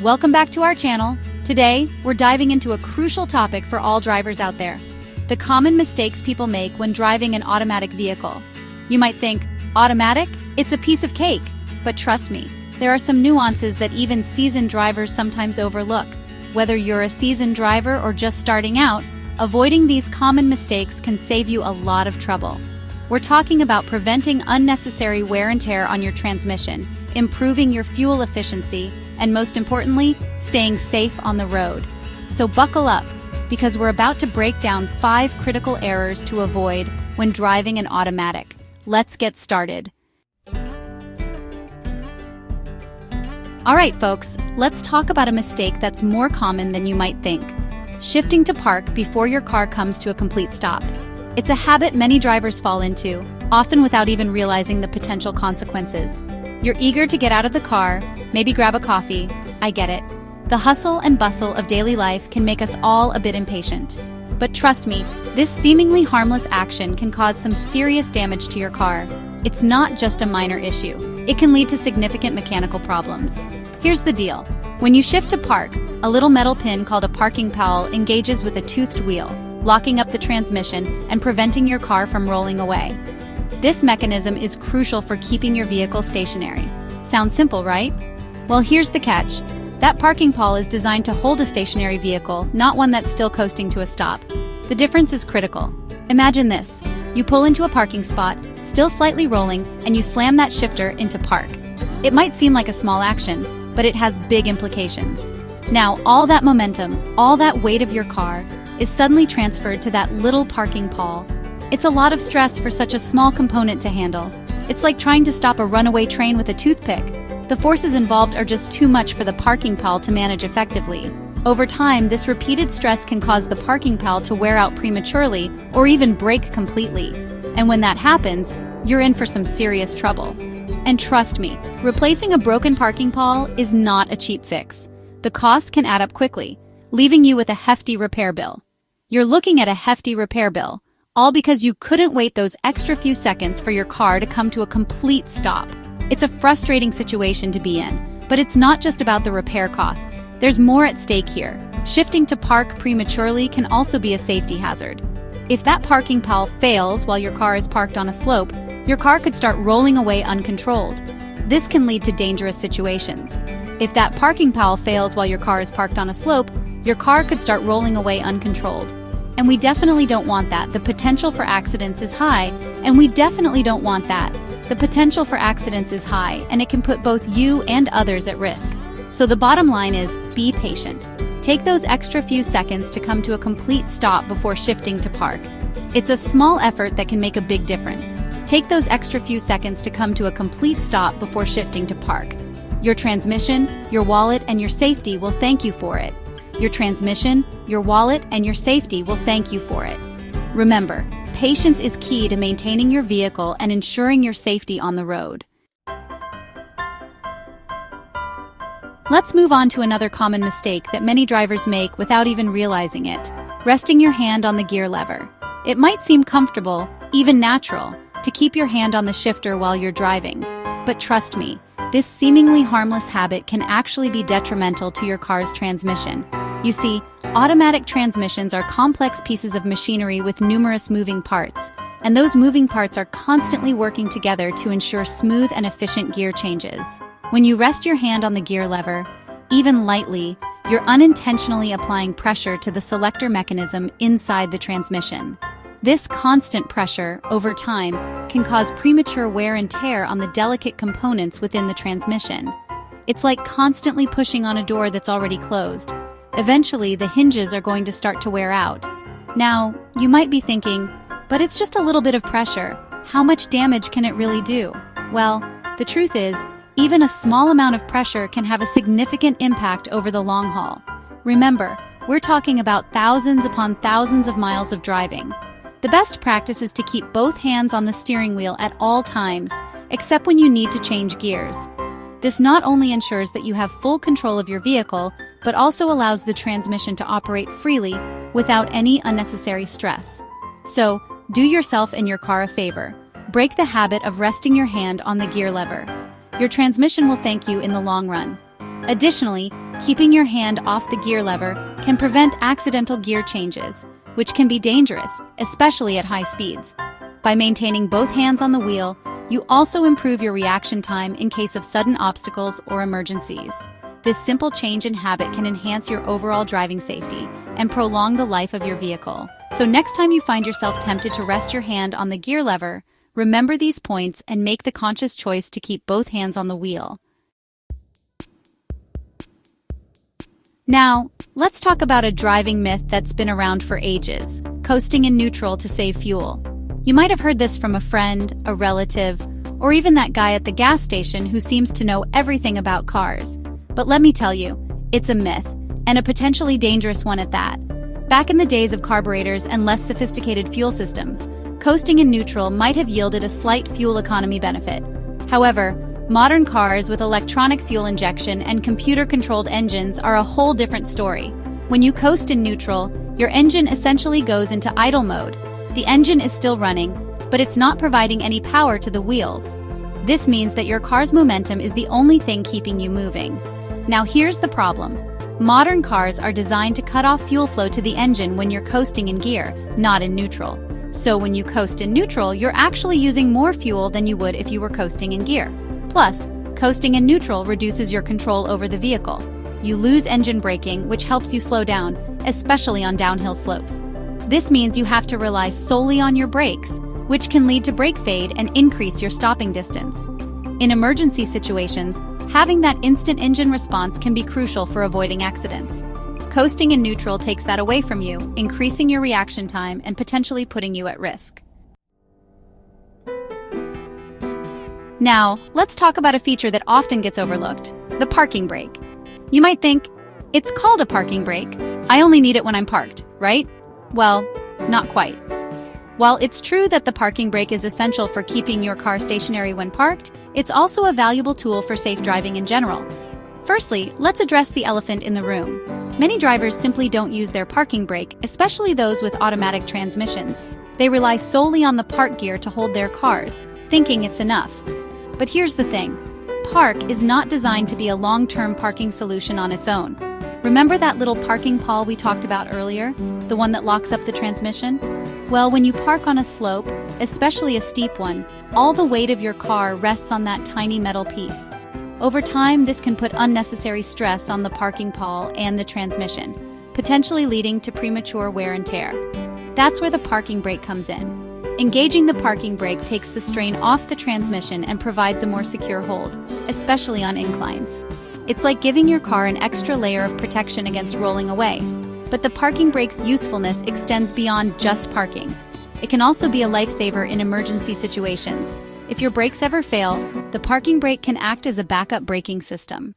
Welcome back to our channel. Today, we're diving into a crucial topic for all drivers out there: the common mistakes people make when driving an automatic vehicle. You might think, automatic? It's a piece of cake. But trust me, there are some nuances that even seasoned drivers sometimes overlook. Whether you're a seasoned driver or just starting out, avoiding these common mistakes can save you a lot of trouble. We're talking about preventing unnecessary wear and tear on your transmission, improving your fuel efficiency, and most importantly, staying safe on the road. So buckle up, because we're about to break down 5 critical errors to avoid when driving an automatic. Let's get started. All right, folks, let's talk about a mistake that's more common than you might think: shifting to park before your car comes to a complete stop. It's a habit many drivers fall into, often without even realizing the potential consequences. You're eager to get out of the car, maybe grab a coffee. I get it. The hustle and bustle of daily life can make us all a bit impatient. But trust me, this seemingly harmless action can cause some serious damage to your car. It's not just a minor issue. It can lead to significant mechanical problems. Here's the deal. When you shift to park, a little metal pin called a parking pawel engages with a toothed wheel, locking up the transmission and preventing your car from rolling away. This mechanism is crucial for keeping your vehicle stationary. Sounds simple, right? Well, here's the catch. That parking pawel is designed to hold a stationary vehicle, not one that's still coasting to a stop. The difference is critical. Imagine this. You pull into a parking spot, still slightly rolling, and you slam that shifter into park. It might seem like a small action, but it has big implications. Now, all that momentum, all that weight of your car, is suddenly transferred to that little parking pawel. It's a lot of stress for such a small component to handle. It's like trying to stop a runaway train with a toothpick. The forces involved are just too much for the parking pawel to manage effectively. Over time, this repeated stress can cause the parking pawel to wear out prematurely or even break completely. And when that happens, you're in for some serious trouble. And trust me, replacing a broken parking pawel is not a cheap fix. The costs can add up quickly, leaving you with a hefty repair bill. You're looking at a hefty repair bill, all because you couldn't wait those extra few seconds for your car to come to a complete stop. It's a frustrating situation to be in, but it's not just about the repair costs. There's more at stake here. Shifting to park prematurely can also be a safety hazard. If that parking pawel fails while your car is parked on a slope, your car could start rolling away uncontrolled. This can lead to dangerous situations. If that parking pawel fails while your car is parked on a slope, your car could start rolling away uncontrolled. And we definitely don't want that. The potential for accidents is high, and we definitely don't want that. The potential for accidents is high, and it can put both you and others at risk. So the bottom line is, be patient. Take those extra few seconds to come to a complete stop before shifting to park. It's a small effort that can make a big difference. Take those extra few seconds to come to a complete stop before shifting to park. Your transmission, your wallet, and your safety will thank you for it. Your transmission, your wallet, and your safety will thank you for it. Remember, patience is key to maintaining your vehicle and ensuring your safety on the road. Let's move on to another common mistake that many drivers make without even realizing it: resting your hand on the gear lever. It might seem comfortable, even natural, to keep your hand on the shifter while you're driving. But trust me, this seemingly harmless habit can actually be detrimental to your car's transmission. You see, automatic transmissions are complex pieces of machinery with numerous moving parts, and those moving parts are constantly working together to ensure smooth and efficient gear changes. When you rest your hand on the gear lever, even lightly, you're unintentionally applying pressure to the selector mechanism inside the transmission. This constant pressure, over time, can cause premature wear and tear on the delicate components within the transmission. It's like constantly pushing on a door that's already closed. Eventually, the hinges are going to start to wear out. Now, you might be thinking, but it's just a little bit of pressure. How much damage can it really do? Well, the truth is, even a small amount of pressure can have a significant impact over the long haul. Remember, we're talking about thousands upon thousands of miles of driving. The best practice is to keep both hands on the steering wheel at all times, except when you need to change gears. This not only ensures that you have full control of your vehicle, but also allows the transmission to operate freely without any unnecessary stress. So, do yourself and your car a favor. Break the habit of resting your hand on the gear lever. Your transmission will thank you in the long run. Additionally, Keeping your hand off the gear lever can prevent accidental gear changes, which can be dangerous, especially at high speeds. By maintaining both hands on the wheel, you also improve your reaction time in case of sudden obstacles or emergencies. This simple change in habit can enhance your overall driving safety and prolong the life of your vehicle. So next time you find yourself tempted to rest your hand on the gear lever, remember these points and make the conscious choice to keep both hands on the wheel. Now, let's talk about a driving myth that's been around for ages: coasting in neutral to save fuel. You might have heard this from a friend, a relative, or even that guy at the gas station who seems to know everything about cars. But let me tell you, it's a myth, and a potentially dangerous one at that. Back in the days of carburetors and less sophisticated fuel systems, coasting in neutral might have yielded a slight fuel economy benefit. However, modern cars with electronic fuel injection and computer-controlled engines are a whole different story. When you coast in neutral, your engine essentially goes into idle mode. The engine is still running, but it's not providing any power to the wheels. This means that your car's momentum is the only thing keeping you moving. Now here's the problem. Modern cars are designed to cut off fuel flow to the engine when you're coasting in gear, not in neutral. So when you coast in neutral, you're actually using more fuel than you would if you were coasting in gear. Plus, coasting in neutral reduces your control over the vehicle. You lose engine braking, which helps you slow down, especially on downhill slopes. This means you have to rely solely on your brakes, which can lead to brake fade and increase your stopping distance. In emergency situations, having that instant engine response can be crucial for avoiding accidents. Coasting in neutral takes that away from you, increasing your reaction time and potentially putting you at risk. Now, let's talk about a feature that often gets overlooked: the parking brake. You might think, it's called a parking brake, I only need it when I'm parked, right? Well, not quite. While it's true that the parking brake is essential for keeping your car stationary when parked, it's also a valuable tool for safe driving in general. Firstly, let's address the elephant in the room. Many drivers simply don't use their parking brake, especially those with automatic transmissions. They rely solely on the park gear to hold their cars, thinking it's enough. But here's the thing. Park is not designed to be a long-term parking solution on its own. Remember that little parking pawl we talked about earlier? The one that locks up the transmission? Well, when you park on a slope, especially a steep one, all the weight of your car rests on that tiny metal piece. Over time, this can put unnecessary stress on the parking pawl and the transmission, potentially leading to premature wear and tear. That's where the parking brake comes in. Engaging the parking brake takes the strain off the transmission and provides a more secure hold, especially on inclines. It's like giving your car an extra layer of protection against rolling away. But the parking brake's usefulness extends beyond just parking. It can also be a lifesaver in emergency situations. If your brakes ever fail, the parking brake can act as a backup braking system.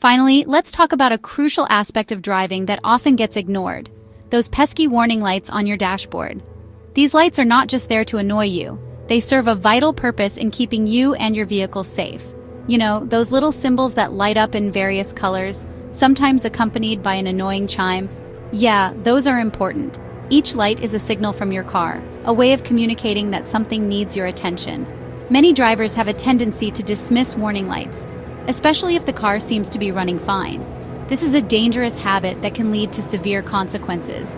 Finally, let's talk about a crucial aspect of driving that often gets ignored: those pesky warning lights on your dashboard. These lights are not just there to annoy you. They serve a vital purpose in keeping you and your vehicle safe. You know, those little symbols that light up in various colors, sometimes accompanied by an annoying chime. Yeah, those are important. Each light is a signal from your car, a way of communicating that something needs your attention. Many drivers have a tendency to dismiss warning lights, especially if the car seems to be running fine. This is a dangerous habit that can lead to severe consequences.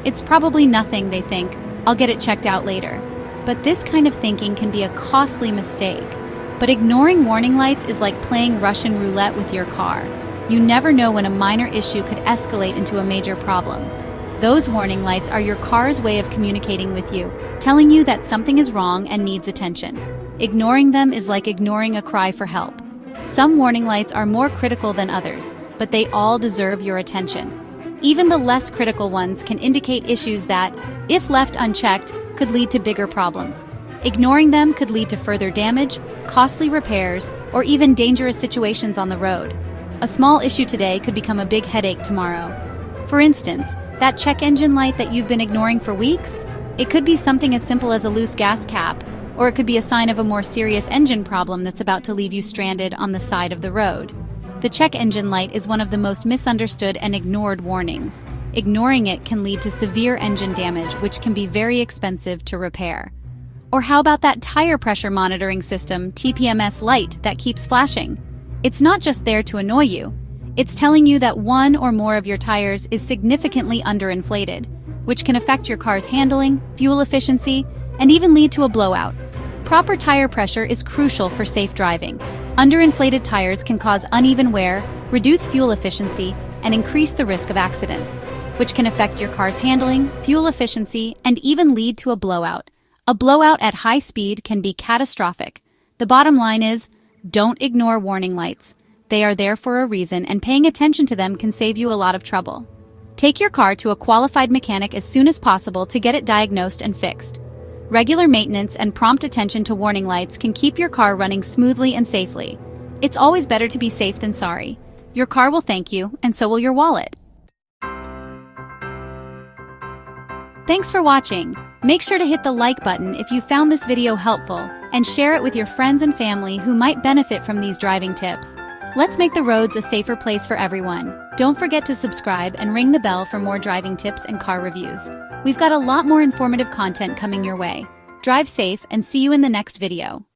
It's probably nothing, they think. I'll get it checked out later. But this kind of thinking can be a costly mistake. But ignoring warning lights is like playing Russian roulette with your car. You never know when a minor issue could escalate into a major problem. Those warning lights are your car's way of communicating with you, telling you that something is wrong and needs attention. Ignoring them is like ignoring a cry for help. Some warning lights are more critical than others, but they all deserve your attention. Even the less critical ones can indicate issues that, if left unchecked, could lead to bigger problems. Ignoring them could lead to further damage, costly repairs, or even dangerous situations on the road. A small issue today could become a big headache tomorrow. For instance, that check engine light that you've been ignoring for weeks? It could be something as simple as a loose gas cap, or it could be a sign of a more serious engine problem that's about to leave you stranded on the side of the road. The check engine light is one of the most misunderstood and ignored warnings. Ignoring it can lead to severe engine damage, which can be very expensive to repair. Or how about that tire pressure monitoring system, TPMS light, that keeps flashing? It's not just there to annoy you. It's telling you that one or more of your tires is significantly underinflated, which can affect your car's handling, fuel efficiency, and even lead to a blowout. Proper tire pressure is crucial for safe driving. Underinflated tires can cause uneven wear, reduce fuel efficiency, and increase the risk of accidents, which can affect your car's handling, fuel efficiency, and even lead to a blowout. A blowout at high speed can be catastrophic. The bottom line is, don't ignore warning lights. They are there for a reason, and paying attention to them can save you a lot of trouble. Take your car to a qualified mechanic as soon as possible to get it diagnosed and fixed. Regular maintenance and prompt attention to warning lights can keep your car running smoothly and safely. It's always better to be safe than sorry. Your car will thank you, and so will your wallet. Thanks for watching. Make sure to hit the like button if you found this video helpful, and share it with your friends and family who might benefit from these driving tips. Let's make the roads a safer place for everyone. Don't forget to subscribe and ring the bell for more driving tips and car reviews. We've got a lot more informative content coming your way. Drive safe and see you in the next video.